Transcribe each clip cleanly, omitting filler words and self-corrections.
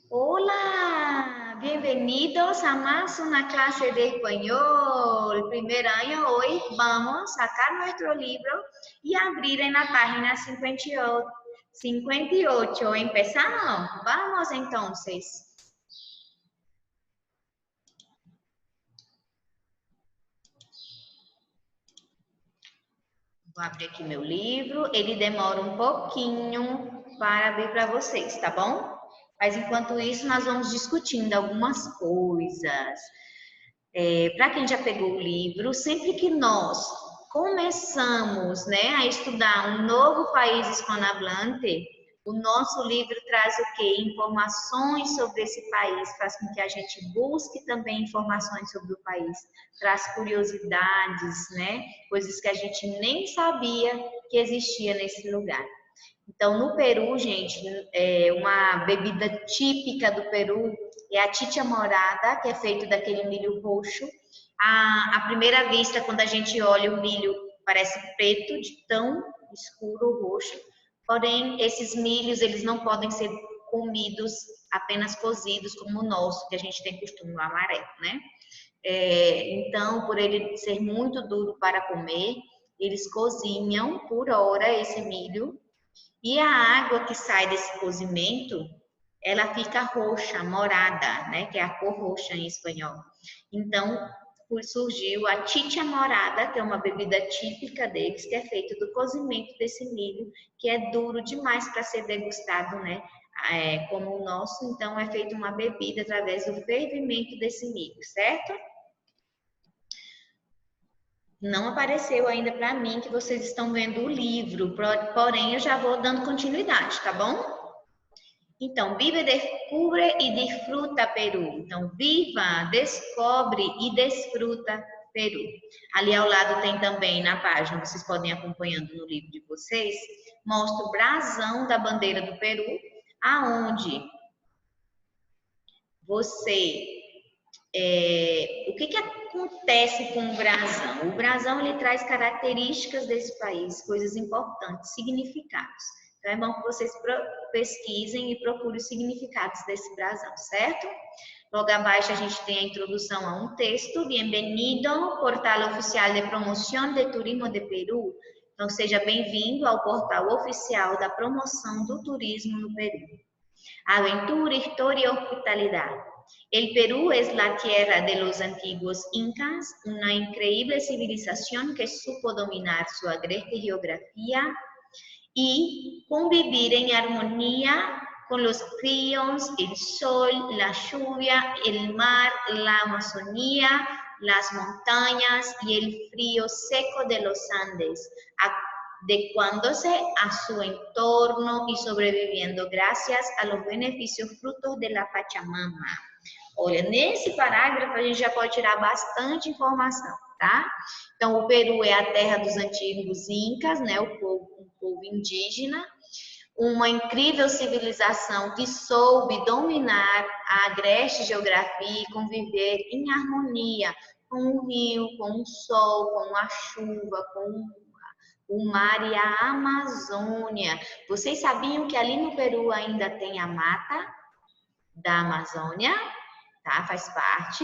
Hola, bienvenidos a más una clase de español. Primer año, hoy vamos a sacar nuestro libro y abrir en la página 58. ¿Empezamos? Vamos entonces. Vou abrir aqui meu livro. Ele demora um pouquinho para abrir para vocês, tá bom? Mas enquanto isso, nós vamos discutindo algumas coisas. Para quem já pegou o livro, sempre que nós começamos, né, a estudar um novo país hispanohablante, o nosso livro traz o quê? Informações sobre esse país, faz com que a gente busque também informações sobre o país, traz curiosidades, né, coisas que a gente nem sabia que existia nesse lugar. Então, no Peru, gente, uma bebida típica do Peru é a chicha morada, que é feito daquele milho roxo. À primeira vista, quando a gente olha o milho, parece preto, de tão escuro roxo. Porém, esses milhos, eles não podem ser comidos apenas cozidos, como o nosso, que a gente tem costume, o amarelo, né? Então, por ele ser muito duro para comer, eles cozinham por hora esse milho e a água que sai desse cozimento, ela fica roxa, morada, né? Que é a cor roxa em espanhol. Então, surgiu a chicha morada, que é uma bebida típica deles, que é feita do cozimento desse milho, que é duro demais para ser degustado, né? Como o nosso, então é feita uma bebida através do fervimento desse milho, certo? Não apareceu ainda para mim que vocês estão vendo o livro, porém eu já vou dando continuidade, tá bom? Então, vive, descubre e desfruta Peru. Então, viva, descobre e desfruta Peru. Ali ao lado tem também na página, vocês podem ir acompanhando no livro de vocês, mostra o brasão da bandeira do Peru, aonde você o que acontece com o brasão? O brasão ele traz características desse país, coisas importantes, significados. Então é bom que vocês pesquisem e procurem os significados desse brasão, certo? Logo abaixo a gente tem a introdução a um texto. Bienvenido, portal oficial de promoção de turismo de Peru. Então seja bem-vindo ao portal oficial da promoção do turismo no Peru. Aventura, historia y hospitalidad. El Perú es la tierra de los antiguos incas, una increíble civilización que supo dominar su agreste geografía y convivir en armonía con los ríos, el sol, la lluvia, el mar, la Amazonía, las montañas y el frío seco de los Andes, adecuándose a su entorno y sobreviviendo gracias a los beneficios frutos de la Pachamama. Olha, nesse parágrafo a gente já pode tirar bastante informação, tá? Então, o Peru é a terra dos antigos incas, né? Um povo indígena, uma incrível civilização que soube dominar a agreste geografia e conviver em harmonia com o rio, com o sol, com a chuva, com o mar e a Amazônia. Vocês sabiam que ali no Peru ainda tem a mata da Amazônia? Tá? Faz parte.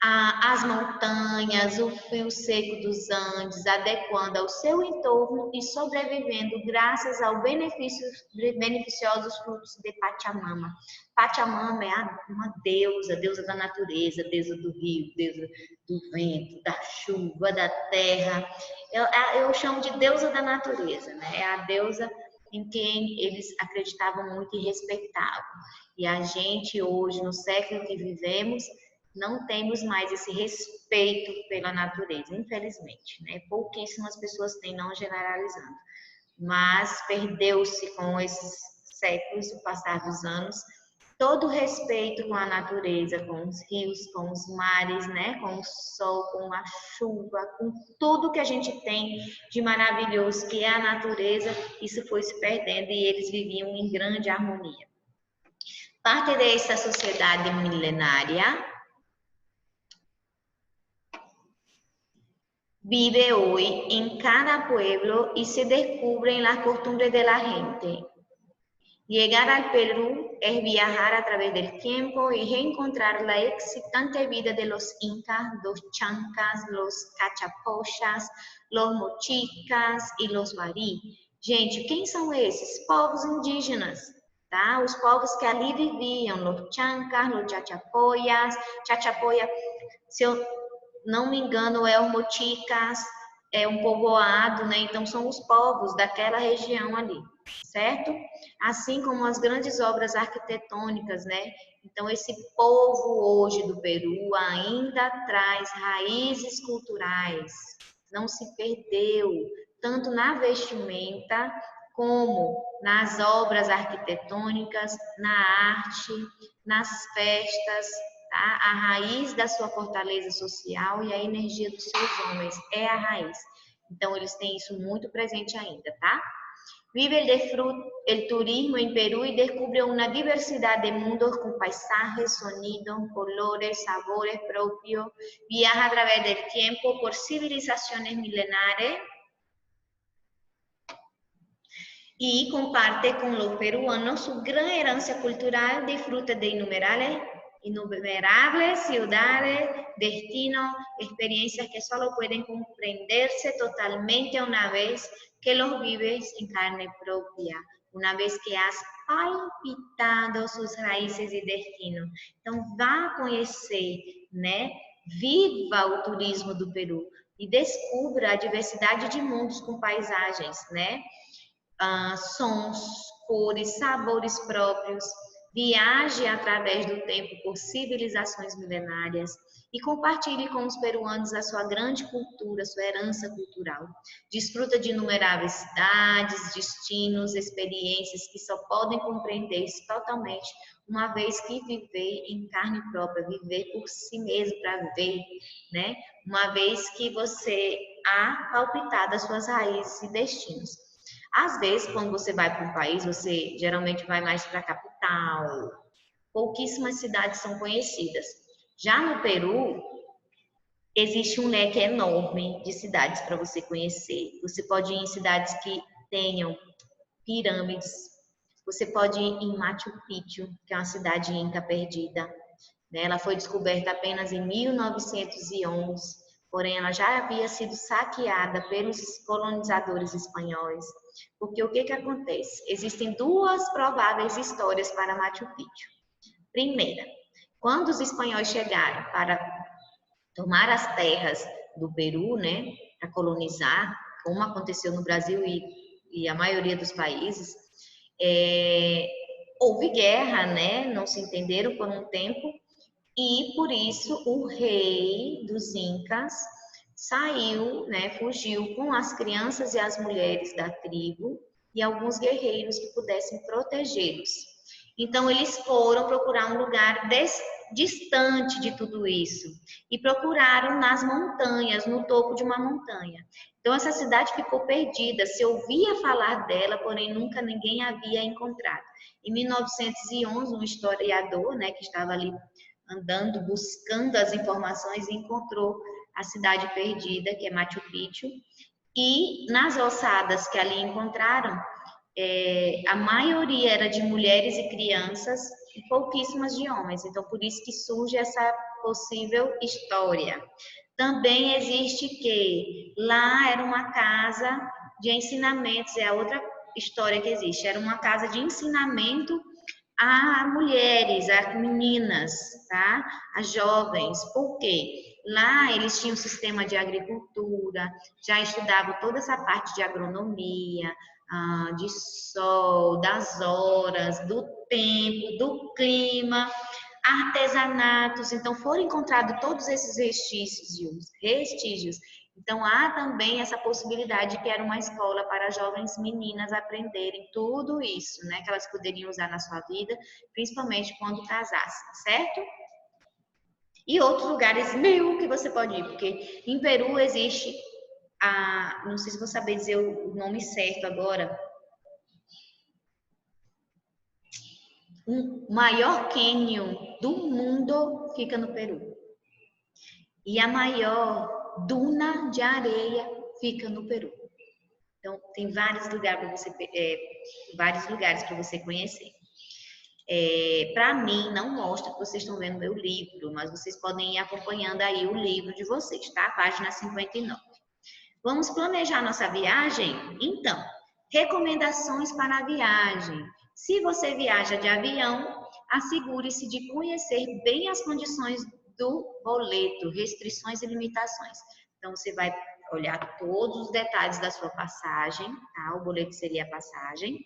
As montanhas, o frio seco dos Andes, adequando ao seu entorno e sobrevivendo graças aos beneficiosos frutos de Pachamama. Pachamama é uma deusa da natureza, deusa do rio, deusa do vento, da chuva, da terra. Eu chamo de deusa da natureza, né? É a deusa em quem eles acreditavam muito e respeitavam. E a gente hoje, no século que vivemos, não temos mais esse respeito pela natureza, infelizmente, né? Pouquíssimas pessoas têm, não generalizando. Mas perdeu-se com esses séculos, o passar dos anos, todo o respeito com a natureza, com os rios, com os mares, né? Com o sol, com a chuva, com tudo que a gente tem de maravilhoso que é a natureza, isso foi se perdendo e eles viviam em grande harmonia. Parte dessa sociedade milenária vive hoy en cada pueblo y se descubren las costumbres de la gente. Llegar al Perú es viajar a través del tiempo y reencontrar la excitante vida de los incas, los chancas, los cachapochas, los mochicas e los warí. Gente, quem são esses? Povos indígenas, tá? Os povos que ali viviam, los chancas, los chachapoyas. Chachapoya, se eu não me engano, é o mochicas, é um povoado, né? Então são os povos daquela região ali, certo? Assim como as grandes obras arquitetônicas, né? Então esse povo hoje do Peru ainda traz raízes culturais, não se perdeu, tanto na vestimenta como nas obras arquitetônicas, na arte, nas festas, tá? A raiz da sua fortaleza social e a energia dos seus homens é a raiz. Então, eles têm isso muito presente ainda, tá? Vive el turismo en Perú y descubre una diversidad de mundos con paisajes, sonidos, colores, sabores propios. Viaja a través del tiempo por civilizaciones milenares y comparte con los peruanos su gran herencia cultural. Disfruta de innumerables ciudades, destinos, experiencias que solo pueden comprenderse totalmente una vez que los vives en carne propia, una vez que has palpitado suas raízes e destino. Então, vá conhecer, né? Viva o turismo do Peru e descubra a diversidade de mundos com paisagens, né? Sons, cores, sabores próprios. Viaje através do tempo por civilizações milenárias e compartilhe com os peruanos a sua grande cultura, sua herança cultural. Desfruta de inumeráveis cidades, destinos, experiências que só podem compreender-se totalmente uma vez que viver em carne própria, viver por si mesmo para viver, né? Uma vez que você há palpitado as suas raízes e destinos. Às vezes, quando você vai para um país, você geralmente vai mais para a capital. Pouquíssimas cidades são conhecidas. Já no Peru, existe um leque enorme de cidades para você conhecer. Você pode ir em cidades que tenham pirâmides. Você pode ir em Machu Picchu, que é uma cidade inca perdida. Ela foi descoberta apenas em 1911, porém ela já havia sido saqueada pelos colonizadores espanhóis. Porque o que acontece? Existem duas prováveis histórias para Machu Picchu. Primeira, quando os espanhóis chegaram para tomar as terras do Peru, né, para colonizar, como aconteceu no Brasil e a maioria dos países, houve guerra, né, não se entenderam por um tempo, e por isso o rei dos Incas saiu, né, fugiu com as crianças e as mulheres da tribo e alguns guerreiros que pudessem protegê-los. Então, eles foram procurar um lugar distante de tudo isso e procuraram nas montanhas, no topo de uma montanha. Então, essa cidade ficou perdida, se ouvia falar dela, porém nunca ninguém havia encontrado. Em 1911, um historiador, né, que estava ali andando, buscando as informações, encontrou a cidade perdida, que é Machu Picchu, e nas ossadas que ali encontraram, a maioria era de mulheres e crianças e pouquíssimas de homens. Então, por isso que surge essa possível história. Também existe que lá era uma casa de ensinamentos, é a outra história que existe, era uma casa de ensinamento a mulheres, a meninas, tá? A jovens. Por quê? Lá eles tinham um sistema de agricultura, já estudavam toda essa parte de agronomia, de sol, das horas, do tempo, do clima, artesanatos. Então foram encontrados todos esses vestígios. Então há também essa possibilidade que era uma escola para jovens meninas aprenderem tudo isso, né, que elas poderiam usar na sua vida, principalmente quando casassem, certo? E outros lugares mil que você pode ir, porque em Peru existe não sei se vou saber dizer o nome certo agora, o maior cânion do mundo fica no Peru. E a maior duna de areia fica no Peru. Então, tem vários lugares para você conhecer. Para mim, não mostra que vocês estão vendo meu livro, mas vocês podem ir acompanhando aí o livro de vocês, tá? Página 59. Vamos planejar nossa viagem? Então, recomendações para a viagem. Se você viaja de avião, assegure-se de conhecer bem as condições do boleto, restrições e limitações. Então, você vai olhar todos os detalhes da sua passagem, tá? O boleto seria a passagem.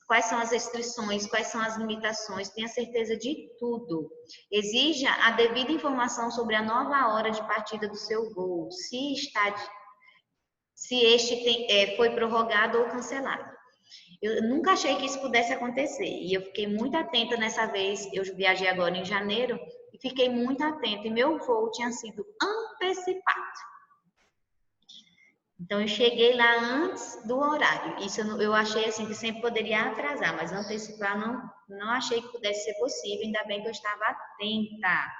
Quais são as restrições, quais são as limitações, tenha certeza de tudo. Exija a devida informação sobre a nova hora de partida do seu voo, se este foi prorrogado ou cancelado. Eu nunca achei que isso pudesse acontecer e eu fiquei muito atenta nessa vez. Eu viajei agora em janeiro e fiquei muito atenta e meu voo tinha sido antecipado. Então, eu cheguei lá antes do horário. Isso eu achei assim que sempre poderia atrasar, mas antecipar não achei que pudesse ser possível. Ainda bem que eu estava atenta.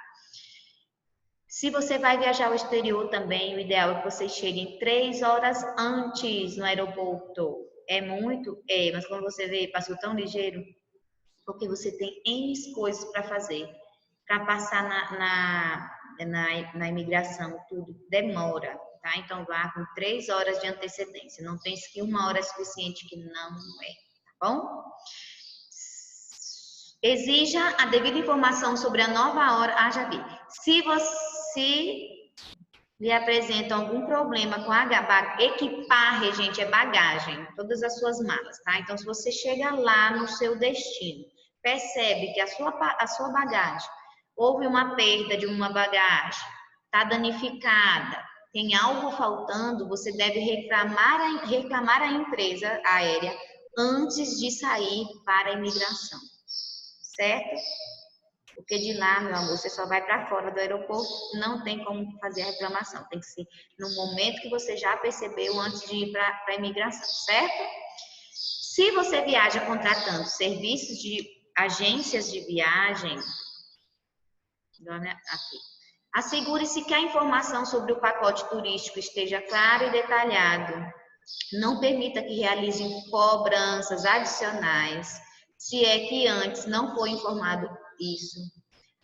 Se você vai viajar ao exterior também, o ideal é que você chegue 3 horas antes no aeroporto. É muito? É, mas como você vê, passou tão ligeiro, porque você tem N coisas para fazer. Para passar na imigração, tudo demora, tá? Então, vá com 3 horas de antecedência. Não pense que 1 hora é suficiente, que não é, tá bom? Exija a devida informação sobre a nova hora. Ah, já vi. Se lhe apresentam algum problema com equipar, gente, é bagagem, todas as suas malas, tá? Então, se você chega lá no seu destino, percebe que a sua bagagem, houve uma perda de uma bagagem, está danificada, tem algo faltando, você deve reclamar à empresa aérea antes de sair para a imigração, certo? Porque de lá, meu amor, você só vai para fora do aeroporto, não tem como fazer a reclamação. Tem que ser no momento que você já percebeu antes de ir para a imigração, certo? Se você viaja contratando serviços de agências de viagem, aqui, assegure-se que a informação sobre o pacote turístico esteja clara e detalhado. Não permita que realizem cobranças adicionais, se é que antes não foi informado isso.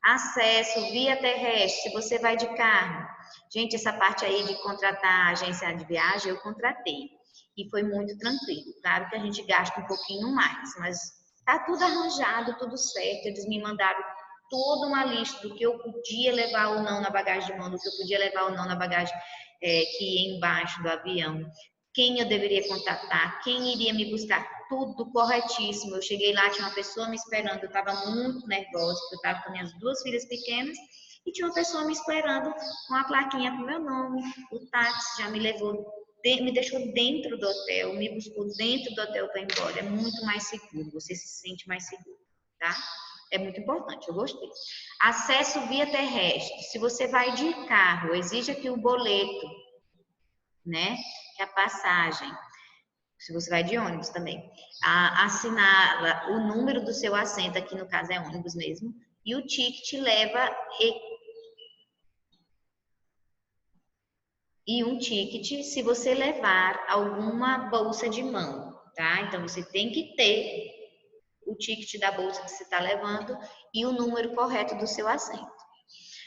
Acesso via terrestre, se você vai de carro. Gente, essa parte aí de contratar agência de viagem, eu contratei. E foi muito tranquilo. Claro que a gente gasta um pouquinho mais, mas tá tudo arranjado, tudo certo. Eles me mandaram toda uma lista do que eu podia levar ou não na bagagem de mão, do que eu podia levar ou não na bagagem que ia embaixo do avião, quem eu deveria contatar, quem iria me buscar, tudo corretíssimo. Eu cheguei lá, tinha uma pessoa me esperando, eu estava muito nervosa, porque eu estava com minhas 2 filhas pequenas, e tinha uma pessoa me esperando com a plaquinha com meu nome, o táxi já me levou, me deixou dentro do hotel, me buscou dentro do hotel para ir embora. É muito mais seguro, você se sente mais seguro, tá? É muito importante, eu gostei. Acesso via terrestre. Se você vai de carro, exija que o boleto, né? Que a passagem, se você vai de ônibus também, assinar o número do seu assento, aqui no caso é ônibus mesmo, e o ticket leva e um ticket se você levar alguma bolsa de mão, tá? Então você tem que ter o ticket da bolsa que você está levando e o número correto do seu assento.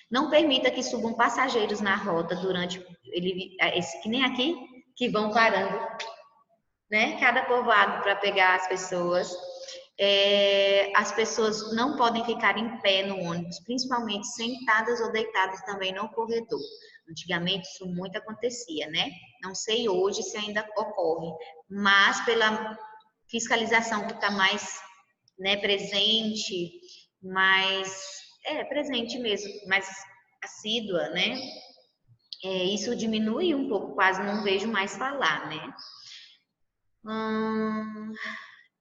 Não permita que subam passageiros na rota durante que nem aqui, que vão parando, né? Cada povoado para pegar as pessoas. As pessoas não podem ficar em pé no ônibus, principalmente sentadas ou deitadas também no corredor. Antigamente isso muito acontecia, né? Não sei hoje se ainda ocorre, mas pela fiscalização que está mais, né, presente, presente mesmo, mais assídua, né? Isso diminui um pouco, quase não vejo mais falar, né?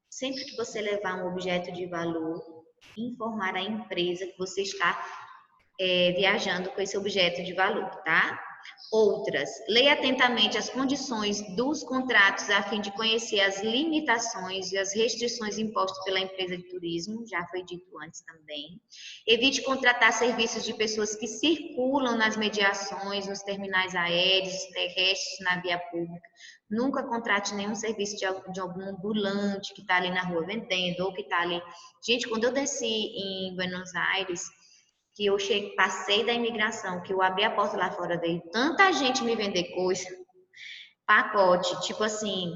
Sempre que você levar um objeto de valor, informar a empresa que você está viajando com esse objeto de valor, tá? Outras, leia atentamente as condições dos contratos a fim de conhecer as limitações e as restrições impostas pela empresa de turismo, já foi dito antes também. Evite contratar serviços de pessoas que circulam nas mediações, nos terminais aéreos, terrestres, na via pública. Nunca contrate nenhum serviço de algum ambulante que está ali na rua vendendo, ou que está ali. Gente, quando eu desci em Buenos Aires, que eu cheguei, passei da imigração, que eu abri a porta lá fora, veio tanta gente me vender coisa, pacote, tipo assim,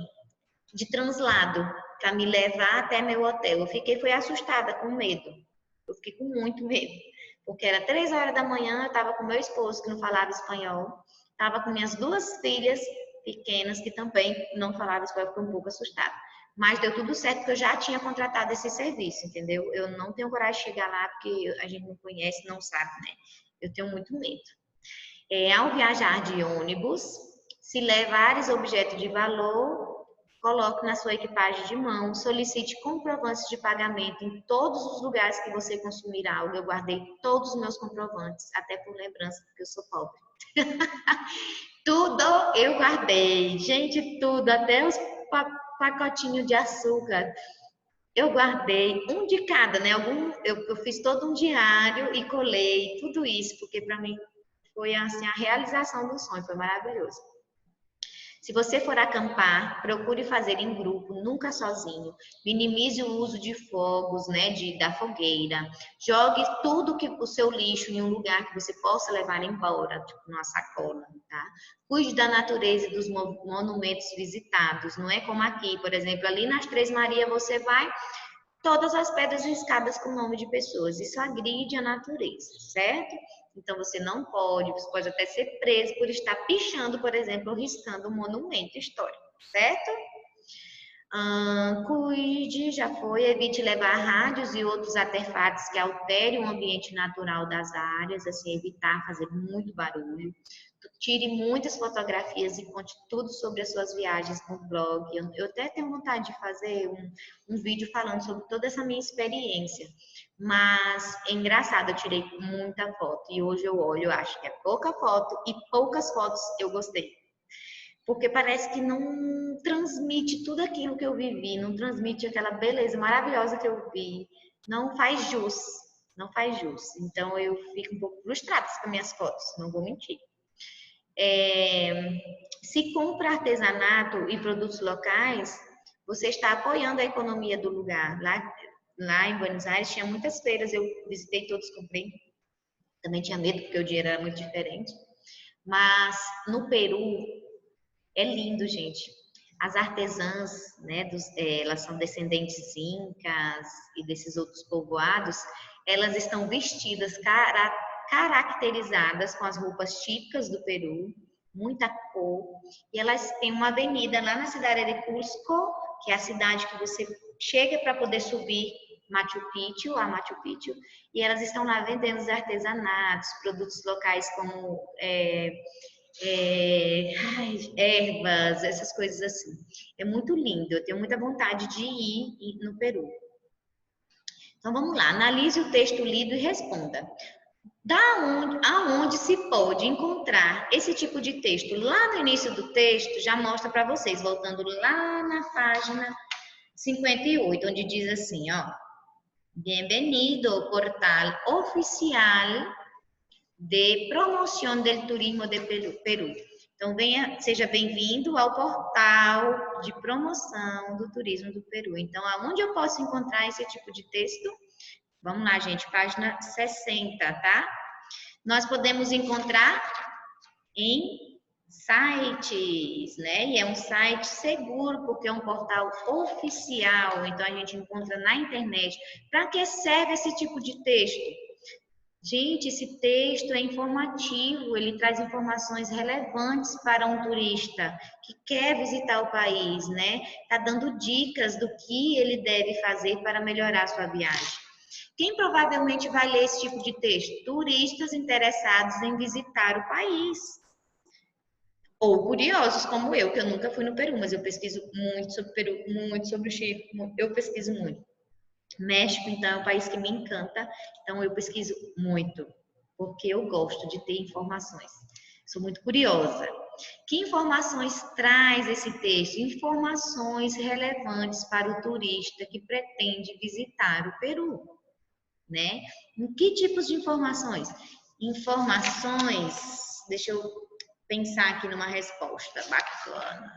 de translado, para me levar até meu hotel. Eu fui assustada, com medo. Eu fiquei com muito medo, porque era 3 horas da manhã, eu estava com meu esposo, que não falava espanhol, estava com minhas 2 filhas pequenas, que também não falavam espanhol, eu fiquei um pouco assustada. Mas deu tudo certo, porque eu já tinha contratado esse serviço, entendeu? Eu não tenho coragem de chegar lá, porque a gente não conhece, não sabe, né? Eu tenho muito medo. Ao viajar de ônibus, se levares objetos de valor, coloque na sua equipagem de mão, solicite comprovantes de pagamento em todos os lugares que você consumir algo. Eu guardei todos os meus comprovantes, até por lembrança, porque eu sou pobre. Tudo eu guardei, gente, tudo, até os pacotinhos de açúcar. Eu guardei um de cada, né? Eu fiz todo um diário e colei tudo isso, porque para mim foi assim a realização do sonho, foi maravilhoso. Se você for acampar, procure fazer em grupo, nunca sozinho. Minimize o uso de fogos, né, da fogueira. Jogue tudo o seu lixo em um lugar que você possa levar embora, tipo numa sacola, tá? Cuide da natureza e dos monumentos visitados. Não é como aqui, por exemplo, ali nas Três Marias você vai, todas as pedras riscadas com o nome de pessoas. Isso agride a natureza, certo? Então você pode até ser preso por estar pichando, por exemplo, ou riscando um monumento histórico, certo? Cuide, já foi, evite levar rádios e outros artefatos que alterem o ambiente natural das áreas, assim, evitar fazer muito barulho. Tire muitas fotografias e conte tudo sobre as suas viagens no blog. Eu até tenho vontade de fazer um vídeo falando sobre toda essa minha experiência. Mas é engraçado, eu tirei muita foto e hoje eu olho, eu acho que é pouca foto e poucas fotos eu gostei. Porque parece que não transmite tudo aquilo que eu vivi, não transmite aquela beleza maravilhosa que eu vi, não faz jus, não faz jus. Então eu fico um pouco frustrada com minhas fotos, não vou mentir. Se compra artesanato e produtos locais, você está apoiando a economia do lugar. Lá em Buenos Aires tinha muitas feiras, eu visitei todos, comprei. Também tinha medo porque o dinheiro era muito diferente. Mas no Peru é lindo, gente. As artesãs, né, elas são descendentes incas e desses outros povoados, elas estão vestidas, caracterizadas com as roupas típicas do Peru, muita cor, e elas têm uma avenida lá na cidade de Cusco, que é a cidade que você chega para poder subir a Machu Picchu, e elas estão lá vendendo os artesanatos, produtos locais como ervas, essas coisas assim. É muito lindo, eu tenho muita vontade de ir no Peru. Então vamos lá, analise o texto lido e responda. Aonde se pode encontrar esse tipo de texto? Lá no início do texto já mostra para vocês, voltando lá na página 58, onde diz assim, ó, Bienvenido ao portal oficial de promoção do turismo de Peru. Então, seja bem-vindo ao portal de promoção do turismo do Peru. Então, aonde eu posso encontrar esse tipo de texto? Vamos lá, gente, página 60, tá? Nós podemos encontrar em sites, né? E é um site seguro, porque é um portal oficial, então a gente encontra na internet. Para que serve esse tipo de texto? Gente, esse texto é informativo, ele traz informações relevantes para um turista que quer visitar o país, né? Está dando dicas do que ele deve fazer para melhorar a sua viagem. Quem provavelmente vai ler esse tipo de texto? Turistas interessados em visitar o país. Ou curiosos como eu, que eu nunca fui no Peru, mas eu pesquiso muito sobre o Peru, muito sobre o Chile, eu pesquiso muito. México, então, é um país que me encanta, então eu pesquiso muito, porque eu gosto de ter informações. Sou muito curiosa. Que informações traz esse texto? Informações relevantes para o turista que pretende visitar o Peru, né? Em que tipos de informações? Informações, deixa eu pensar aqui numa resposta bacana.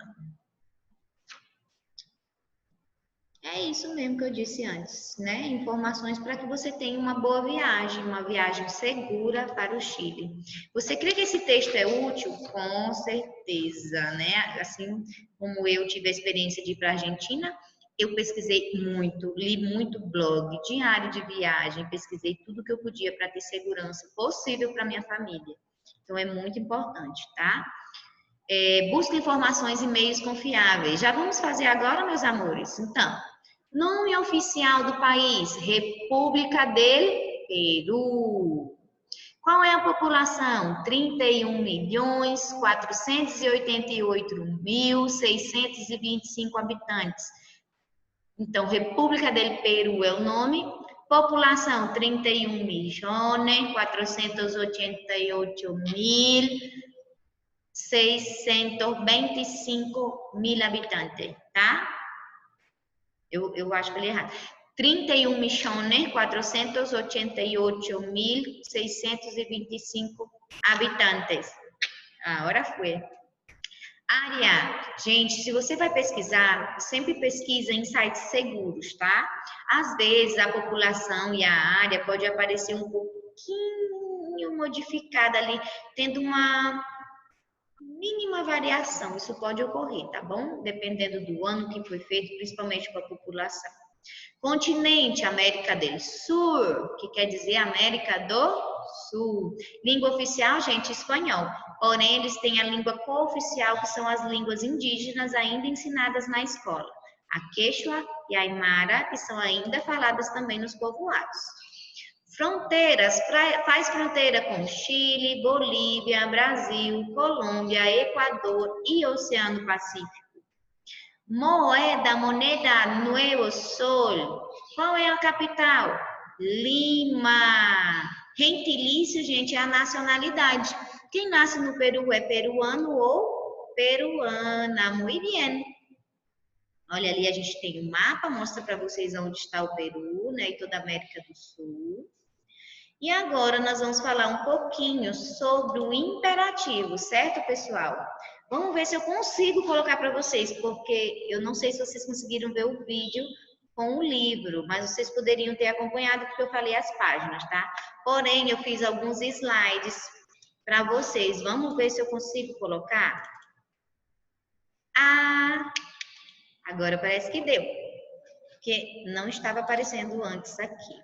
É isso mesmo que eu disse antes, né? Informações para que você tenha uma boa viagem, uma viagem segura para o Chile. Você crê que esse texto é útil? Com certeza, né? Assim como eu tive a experiência de ir para a Argentina, eu pesquisei muito, li muito blog, diário de viagem, pesquisei tudo que eu podia para ter segurança possível para minha família. Então é muito importante, tá? Busque informações e meios confiáveis. Já vamos fazer agora, meus amores? Então, nome oficial do país: República del Peru. Qual é a população? 31.488.625 habitantes. Então, República del Peru é o nome. População: 31.488.625 habitantes, tá? Eu acho que ele é errado. 31.488.625 habitantes. Agora foi. Área. Gente, se você vai pesquisar, sempre pesquisa em sites seguros, tá? Às vezes a população e a área pode aparecer um pouquinho modificada ali, tendo uma mínima variação. Isso pode ocorrer, tá bom? Dependendo do ano que foi feito, principalmente com a população. Continente: América do Sul, que quer dizer América do Sul. Língua oficial, gente, espanhol. Porém, eles têm a língua cooficial, que são as línguas indígenas ainda ensinadas na escola. A Quechua e a Aymara, que são ainda faladas também nos povoados. Fronteiras: faz fronteira com Chile, Bolívia, Brasil, Colômbia, Equador e Oceano Pacífico. Moneda Nuevo Sol. Qual é a capital? Lima. Gentilício, gente, é a nacionalidade. Quem nasce no Peru é peruano ou peruana. Muito bem. Olha ali, a gente tem um mapa, mostra para vocês onde está o Peru, né, e toda a América do Sul. E agora nós vamos falar um pouquinho sobre o imperativo, certo, pessoal? Vamos ver se eu consigo colocar para vocês, porque eu não sei se vocês conseguiram ver o vídeo com o livro, mas vocês poderiam ter acompanhado porque eu falei as páginas, tá? Porém, eu fiz alguns slides para vocês. Vamos ver se eu consigo colocar? Ah, agora parece que deu, porque não estava aparecendo antes aqui.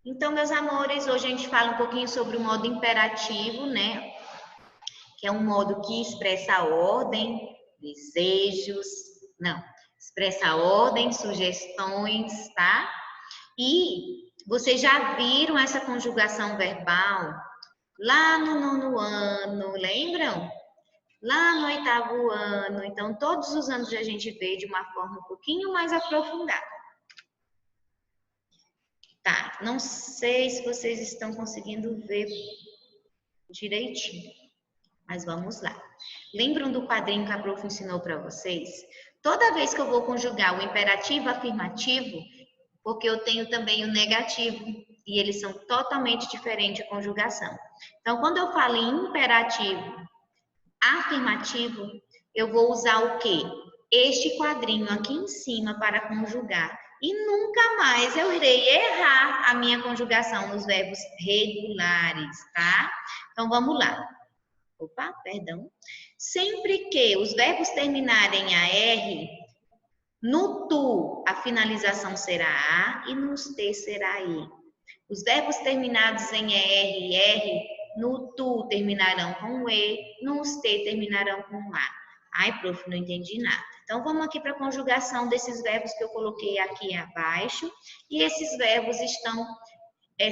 Então, meus amores, hoje a gente fala um pouquinho sobre o modo imperativo, né? Que é um modo que expressa a ordem, desejos, não, expressa ordem, sugestões, tá? E vocês já viram essa conjugação verbal lá no 9º ano, lembram? Lá no 8º ano. Então, todos os anos a gente vê de uma forma um pouquinho mais aprofundada. Tá, não sei se vocês estão conseguindo ver direitinho, mas vamos lá. Lembram do quadrinho que a prof ensinou para vocês? Toda vez que eu vou conjugar o imperativo afirmativo, porque eu tenho também o negativo, e eles são totalmente diferentes de conjugação. Então, quando eu falo em imperativo afirmativo, eu vou usar o quê? Este quadrinho aqui em cima para conjugar. E nunca mais eu irei errar a minha conjugação nos verbos regulares, tá? Então, vamos lá. Opa, perdão. Sempre que os verbos terminarem a R, no tu a finalização será A e nos T será I. Os verbos terminados em ER e R, no tu terminarão com E, nos T terminarão com A. Ai, prof, não entendi nada. Então, vamos aqui para a conjugação desses verbos que eu coloquei aqui abaixo. E esses verbos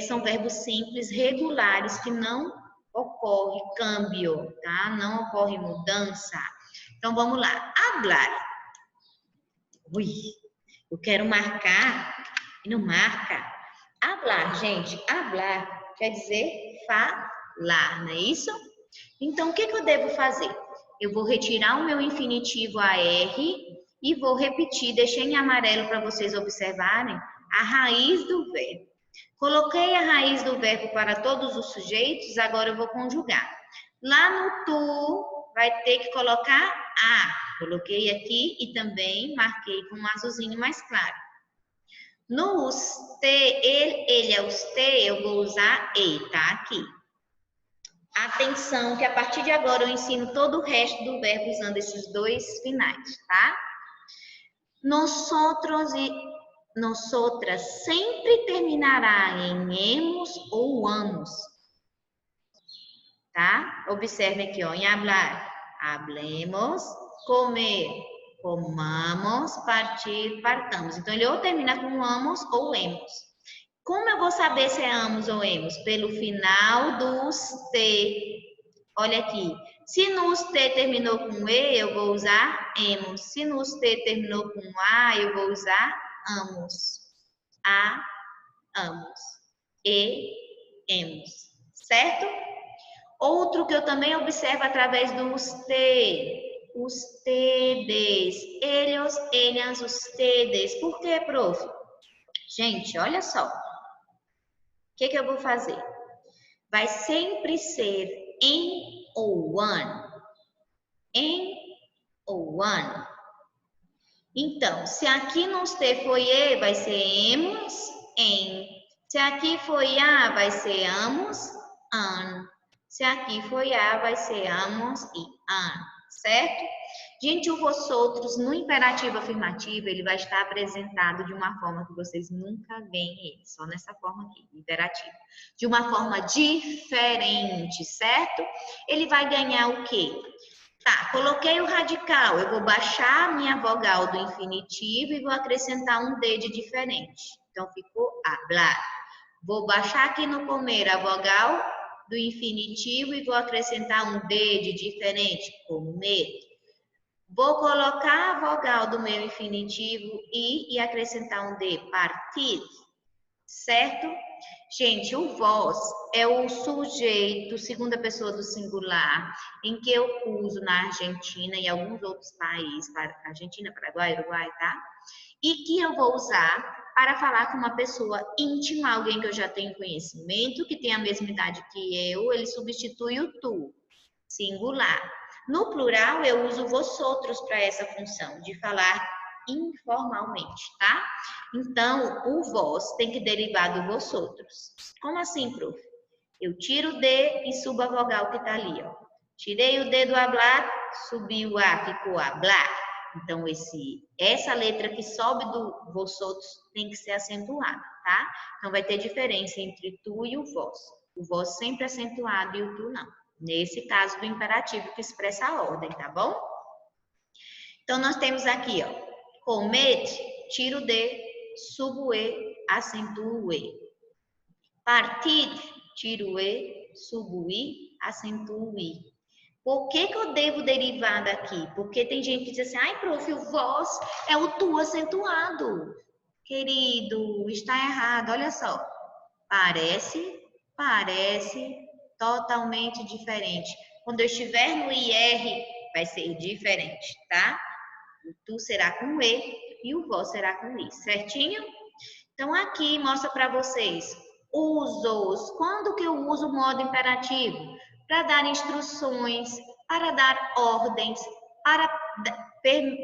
são verbos simples, regulares, que não ocorre câmbio, tá? Não ocorre mudança. Então, vamos lá. Hablar. Ui, eu quero marcar e não marca. Hablar, gente, hablar quer dizer falar, não é isso? Então, o que eu devo fazer? Eu vou retirar o meu infinitivo AR e vou repetir, deixei em amarelo para vocês observarem, a raiz do verbo. Coloquei a raiz do verbo para todos os sujeitos, agora eu vou conjugar. Lá no tu, vai ter que colocar a. Coloquei aqui e também marquei com um azulzinho mais claro. No os, te, ele é os te, eu vou usar e, tá aqui. Atenção, que a partir de agora eu ensino todo o resto do verbo usando esses dois finais, tá? Nosotros e nosotras sempre terminará em emos ou amos, tá? Observe aqui, ó, em hablar, hablemos, comer, comamos, partir, partamos. Então, ele ou termina com amos ou emos. Como eu vou saber se é amos ou emos? Pelo final dos te. Olha aqui. Se nos te terminou com e, eu vou usar emos. Se nos te terminou com a, eu vou usar amos. A, amos. E, emos. Certo? Outro que eu também observo através dos te. Os tedes. Eles, elas, os tedes. Por quê, prof? Gente, olha só. O que eu vou fazer? Vai sempre ser em ou one. Em ou one. Então, se aqui no te foi e, vai ser emos, em. Se aqui foi a, vai ser amos, an. Se aqui foi a, vai ser amos e an. Certo? Gente, o vosotros no imperativo afirmativo, ele vai estar apresentado de uma forma que vocês nunca veem ele, só nessa forma aqui, imperativo. De uma forma diferente, certo? Ele vai ganhar o quê? Tá, coloquei o radical, eu vou baixar a minha vogal do infinitivo e vou acrescentar um D de diferente. Então, ficou hablar. Vou baixar aqui no comer a vogal do infinitivo e vou acrescentar um D de diferente, comer. Vou colocar a vogal do meu infinitivo e acrescentar um D, partir, certo? Gente, o vós é o sujeito, segunda pessoa do singular, em que eu uso na Argentina e alguns outros países, Argentina, Paraguai, Uruguai, tá? E que eu vou usar para falar com uma pessoa íntima, alguém que eu já tenho conhecimento, que tem a mesma idade que eu, ele substitui o tu, singular. No plural, eu uso vosotros para essa função, de falar informalmente, tá? Então, o vós tem que derivar do vosotros. Como assim, prof? Eu tiro o D e subo a vogal que tá ali, ó. Tirei o D do hablar, subi o A, ficou hablar. Então, essa letra que sobe do vosotros tem que ser acentuada, tá? Então, vai ter diferença entre tu e o vós. O vós sempre acentuado e o tu não. Nesse caso do imperativo que expressa a ordem, tá bom? Então, nós temos aqui, ó, comete, tiro o D, subo o E, acentuo o E. Partir, tiro o E, subo o I, acentuo o I. Por que eu devo derivar daqui? Porque tem gente que diz assim, ai, prof, o vós é o tu acentuado. Querido, está errado, olha só. Parece totalmente diferente. Quando eu estiver no IR, vai ser diferente, tá? O tu será com E e o vós será com I, certinho? Então, aqui mostra para vocês usos. Quando que eu uso o modo imperativo? Para dar instruções, para dar ordens, para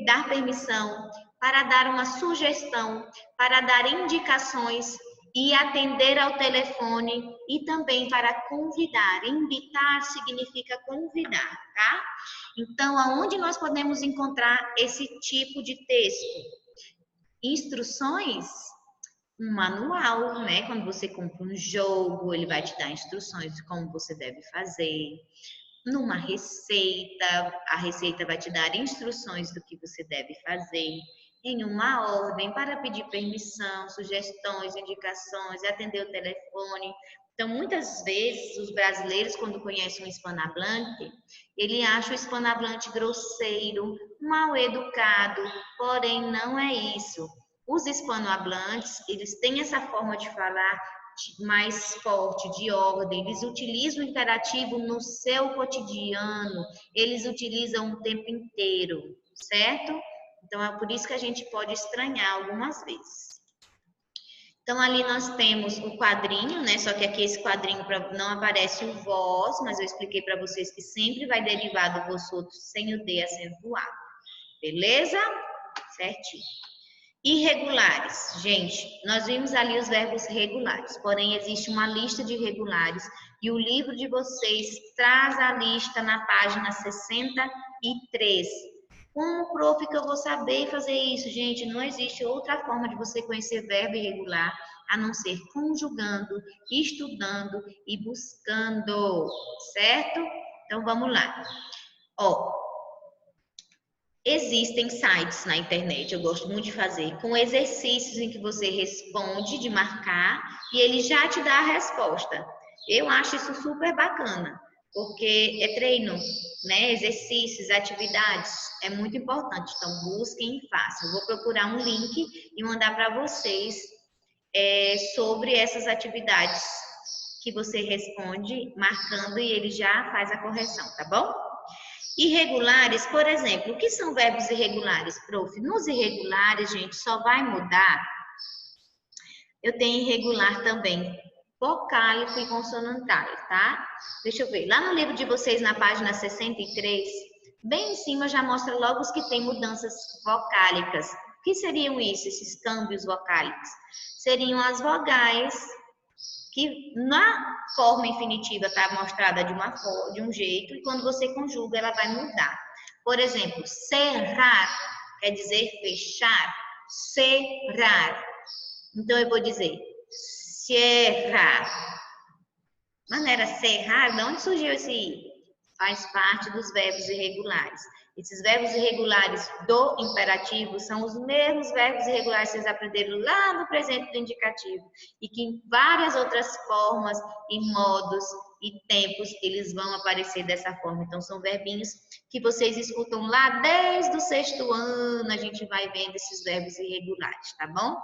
dar permissão, para dar uma sugestão, para dar indicações e atender ao telefone e também para convidar. Invitar significa convidar, tá? Então, aonde nós podemos encontrar esse tipo de texto? Instruções? Um manual, né? Quando você compra um jogo, ele vai te dar instruções de como você deve fazer. Numa receita, a receita vai te dar instruções do que você deve fazer. Em uma ordem, para pedir permissão, sugestões, indicações, atender o telefone. Então, muitas vezes, os brasileiros, quando conhecem um hispanohablante, ele acha o hispanohablante grosseiro, mal educado, porém não é isso. Os hispanohablantes, eles têm essa forma de falar mais forte de ordem, eles utilizam o imperativo no seu cotidiano, eles utilizam o tempo inteiro, certo? Então, é por isso que a gente pode estranhar algumas vezes. Então, ali nós temos o quadrinho, né? Só que aqui esse quadrinho não aparece o vós, mas eu expliquei para vocês que sempre vai derivar do vós outros sem o D acentuado. Beleza? Certinho. Irregulares. Gente, nós vimos ali os verbos regulares, porém existe uma lista de irregulares e o livro de vocês traz a lista na página 63. Como, prof, que eu vou saber fazer isso? Gente, não existe outra forma de você conhecer verbo irregular a não ser conjugando, estudando e buscando, certo? Então, vamos lá. Ó, existem sites na internet, eu gosto muito de fazer, com exercícios em que você responde, de marcar, e ele já te dá a resposta. Eu acho isso super bacana, porque é treino, né? Exercícios, atividades, é muito importante. Então, busquem e façam. Eu vou procurar um link e mandar para vocês sobre essas atividades que você responde, marcando, e ele já faz a correção, tá bom? Irregulares, por exemplo, o que são verbos irregulares, prof? Nos irregulares, gente, só vai mudar. Eu tenho irregular também, vocálico e consonantal, tá? Deixa eu ver. Lá no livro de vocês, na página 63, bem em cima já mostra logo os que têm mudanças vocálicas. O que seriam isso, esses câmbios vocálicos? Seriam as vogais que na forma infinitiva está mostrada de um jeito e quando você conjuga ela vai mudar. Por exemplo, cerrar quer dizer fechar, cerrar. Então eu vou dizer cerrar. Maneira cerrar, de onde surgiu esse I? Faz parte dos verbos irregulares. Esses verbos irregulares do imperativo são os mesmos verbos irregulares que vocês aprenderam lá no presente do indicativo e que em várias outras formas e modos e tempos eles vão aparecer dessa forma. Então são verbinhos que vocês escutam lá desde o 6º ano, a gente vai vendo esses verbos irregulares, tá bom?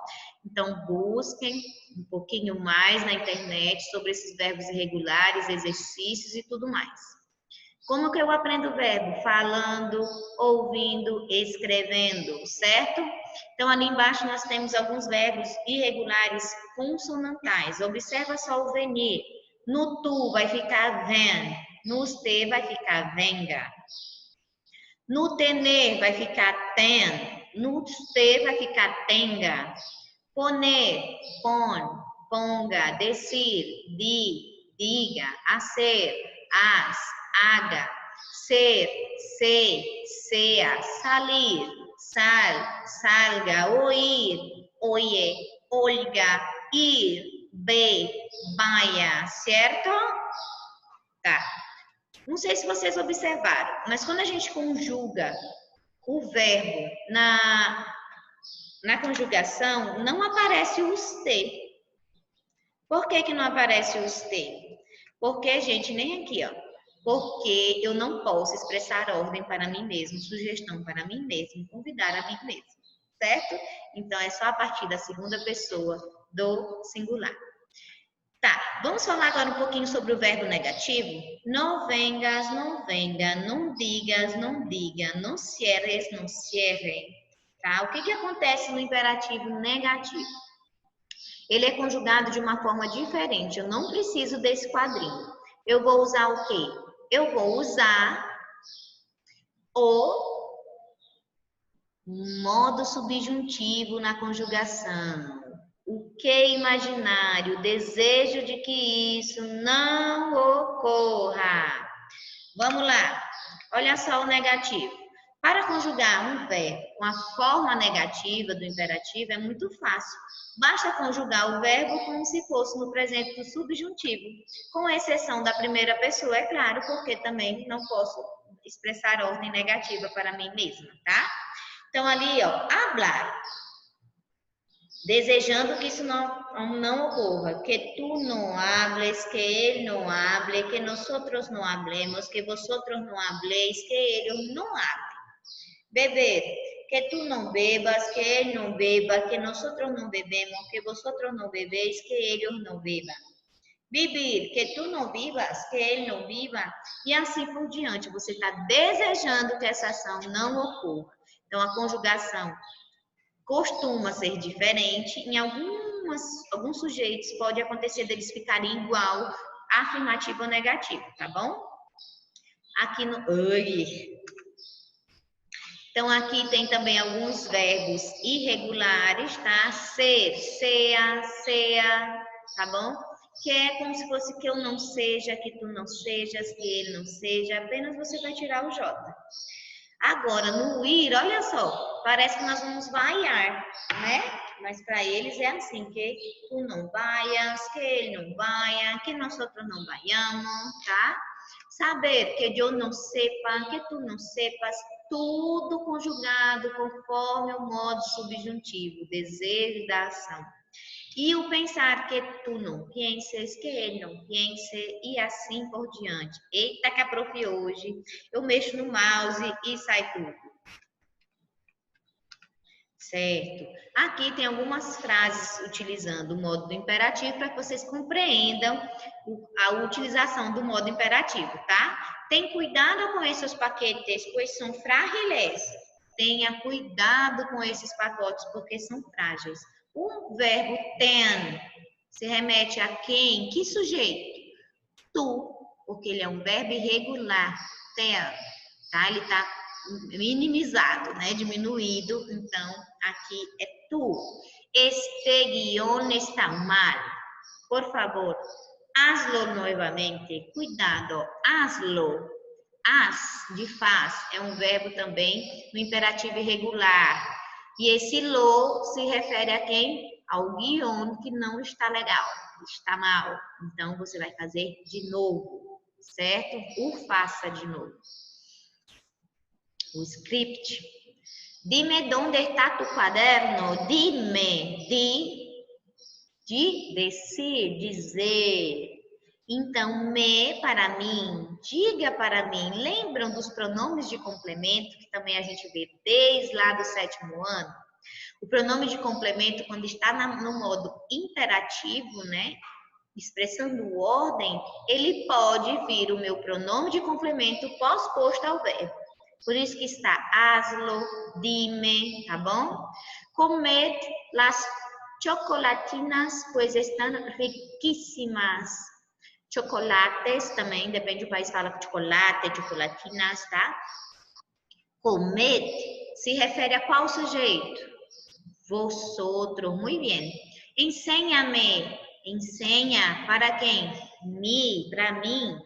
Então busquem um pouquinho mais na internet sobre esses verbos irregulares, exercícios e tudo mais. Como que eu aprendo o verbo? Falando, ouvindo, escrevendo, certo? Então, ali embaixo nós temos alguns verbos irregulares consonantais. Observa só o venir. No tu vai ficar ven, no te vai ficar venga. No tener vai ficar ten, no te vai ficar tenga. Poner, pon, ponga, decir, di, diga, hacer, haz, haga, ser, se, sea, salir, sal, salga, oír, oye, olga, ir, ve, vaya, certo? Tá. Não sei se vocês observaram, mas quando a gente conjuga o verbo na conjugação, não aparece o te. Por que não aparece o te? Porque, gente, nem aqui, ó. Porque eu não posso expressar ordem para mim mesmo, sugestão para mim mesmo, convidar a mim mesmo, certo? Então, é só a partir da segunda pessoa do singular. Tá, vamos falar agora um pouquinho sobre o verbo negativo? Não vengas, não venga, não digas, não diga, não cierres, não cierre. Tá? O que acontece no imperativo negativo? Ele é conjugado de uma forma diferente. Eu não preciso desse quadrinho. Eu vou usar o quê? Eu vou usar o modo subjuntivo na conjugação. O que imaginário, o desejo de que isso não ocorra. Vamos lá. Olha só o negativo. Para conjugar um verbo com a forma negativa do imperativo é muito fácil. Basta conjugar o verbo como se fosse no presente do subjuntivo, com exceção da primeira pessoa, é claro, porque também não posso expressar ordem negativa para mim mesma, tá? Então, ali, ó, hablar. Desejando que isso não ocorra, que tu não hables, que ele não hable, que nosotros não hablemos, que vosotros não habléis, que ellos não hablem. Beber, que tú não bebas, que él não beba, que nosotros não bebemos, que vosotros não bebéis, que ellos não bebam. Vivir, que tu não vivas, que ele não viva, e assim por diante. Você está desejando que essa ação não ocorra. Então, a conjugação costuma ser diferente. Em alguns sujeitos pode acontecer deles ficarem igual, afirmativo ou negativo, tá bom? Aqui no... Então, aqui tem também alguns verbos irregulares, tá? Ser, sea, tá bom? Que é como se fosse que eu não seja, que tu não sejas, que ele não seja, apenas você vai tirar o J. Agora, no ir, olha só, parece que nós vamos vaiar, né? Mas para eles é assim, que tu não vaias, que ele não vaia, que nós outros não vaiamos, tá? Saber que eu não sepa, que tu não sepas, tudo conjugado conforme o modo subjuntivo, desejo da ação. E o pensar que tu não penses, que ele não pense, e assim por diante. Eita, que a prof hoje, eu mexo no mouse e sai tudo. Certo? Aqui tem algumas frases utilizando o modo do imperativo para que vocês compreendam a utilização do modo imperativo, tá? Tem cuidado com esses paquetes, pois são frágeis. Tenha cuidado com esses pacotes, porque são frágeis. O verbo ten se remete a quem? Que sujeito? Tu, porque ele é um verbo irregular. Ten, tá? Ele está minimizado, né? Diminuído. Então, aqui é tu. Este guión está mal. Por favor, hazlo nuevamente. Cuidado, hazlo. Haz, de faz, é um verbo também no imperativo irregular. E esse lo se refere a quem? Ao guion que não está legal, está mal. Então, você vai fazer de novo, certo? O faça de novo. O script. Dime onde está tu caderno. Dime, de decir, dizer. Então, me para mim, diga para mim. Lembram dos pronomes de complemento, que também a gente vê desde lá do 7º ano? O pronome de complemento, quando está no modo imperativo, né? Expressando ordem, ele pode vir o meu pronome de complemento pós-posto ao verbo. Por isso que está hazlo, dime, tá bom? Comed las chocolatinas, pues están riquísimas. Chocolates também, depende do país, fala chocolate, chocolatinas, tá? Comed se refere a qual sujeito? Vosotros, muy bien. Enséñame, enseña para quem? Me, para mim.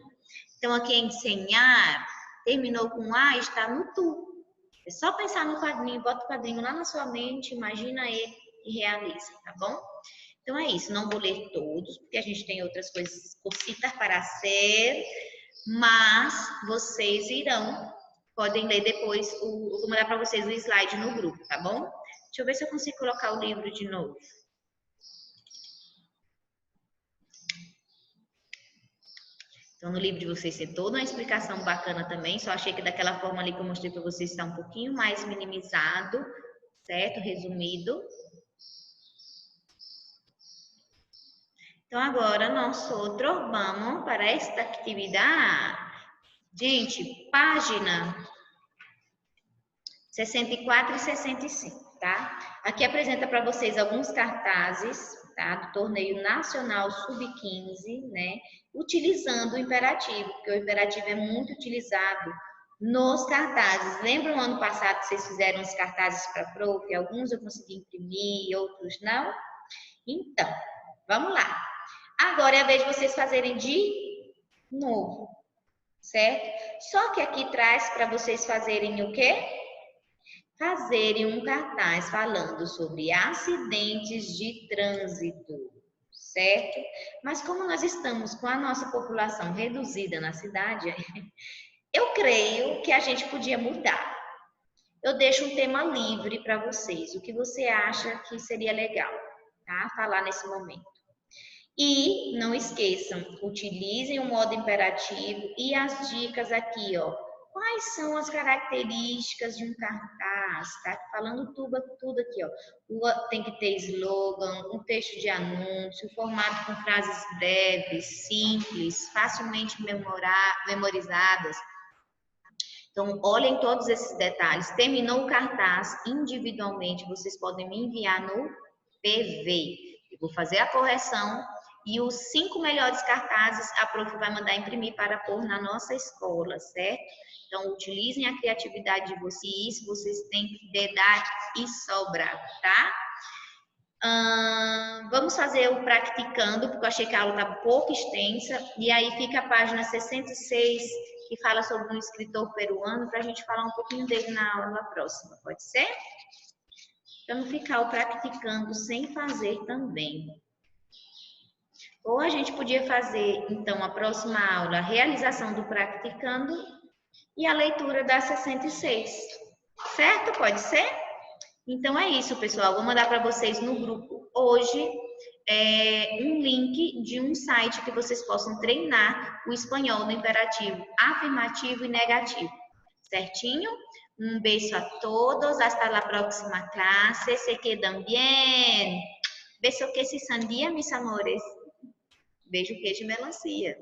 Então, aqui enseñar, terminou com A, está no tu. É só pensar no quadrinho, bota o quadrinho lá na sua mente, imagina ele e realiza, tá bom? Então é isso, não vou ler todos, porque a gente tem outras coisas, cositas para ser, mas vocês podem ler depois, eu vou mandar para vocês o slide no grupo, tá bom? Deixa eu ver se eu consigo colocar o livro de novo. Então, no livro de vocês tem toda uma explicação bacana também, só achei que daquela forma ali que eu mostrei para vocês está um pouquinho mais minimizado, certo? Resumido. Então, agora nós outros vamos para esta atividade. Gente, página 64 e 65, tá? Aqui apresenta para vocês alguns cartazes, tá? Do Torneio Nacional Sub-15, né? Utilizando o imperativo, porque o imperativo é muito utilizado nos cartazes. Lembram ano passado que vocês fizeram os cartazes para a prof? Alguns eu consegui imprimir, outros não? Então, vamos lá. Agora é a vez de vocês fazerem de novo, certo? Só que aqui traz para vocês fazerem o quê? Fazerem um cartaz falando sobre acidentes de trânsito, certo? Mas como nós estamos com a nossa população reduzida na cidade, eu creio que a gente podia mudar. Eu deixo um tema livre para vocês. O que você acha que seria legal, tá? Falar nesse momento. E não esqueçam, utilizem o modo imperativo e as dicas aqui, ó. Quais são as características de um cartaz? Tá falando tudo aqui, ó. Tem que ter slogan, um texto de anúncio, formato com frases breves, simples, facilmente memorizadas. Então, olhem todos esses detalhes. Terminou o cartaz individualmente, vocês podem me enviar no PV. Eu vou fazer a correção e os 5 melhores cartazes a prof vai mandar imprimir para pôr na nossa escola, certo? Então, utilizem a criatividade de vocês têm que dedar e sobrar, tá? Vamos fazer o practicando, porque eu achei que a aula está um pouco extensa, e aí fica a página 66, que fala sobre um escritor peruano, para a gente falar um pouquinho dele na aula próxima, pode ser? Para não ficar o practicando sem fazer também. Ou a gente podia fazer, então, a próxima aula, a realização do practicando e a leitura da 66. Certo? Pode ser? Então é isso, pessoal. Vou mandar para vocês no grupo hoje um link de um site que vocês possam treinar o espanhol no imperativo afirmativo e negativo. Certinho? Um beijo a todos. Hasta la próxima clase. Se quedan bien. Beso, queso y sandía, mis amores. Beijo, queijo e melancia.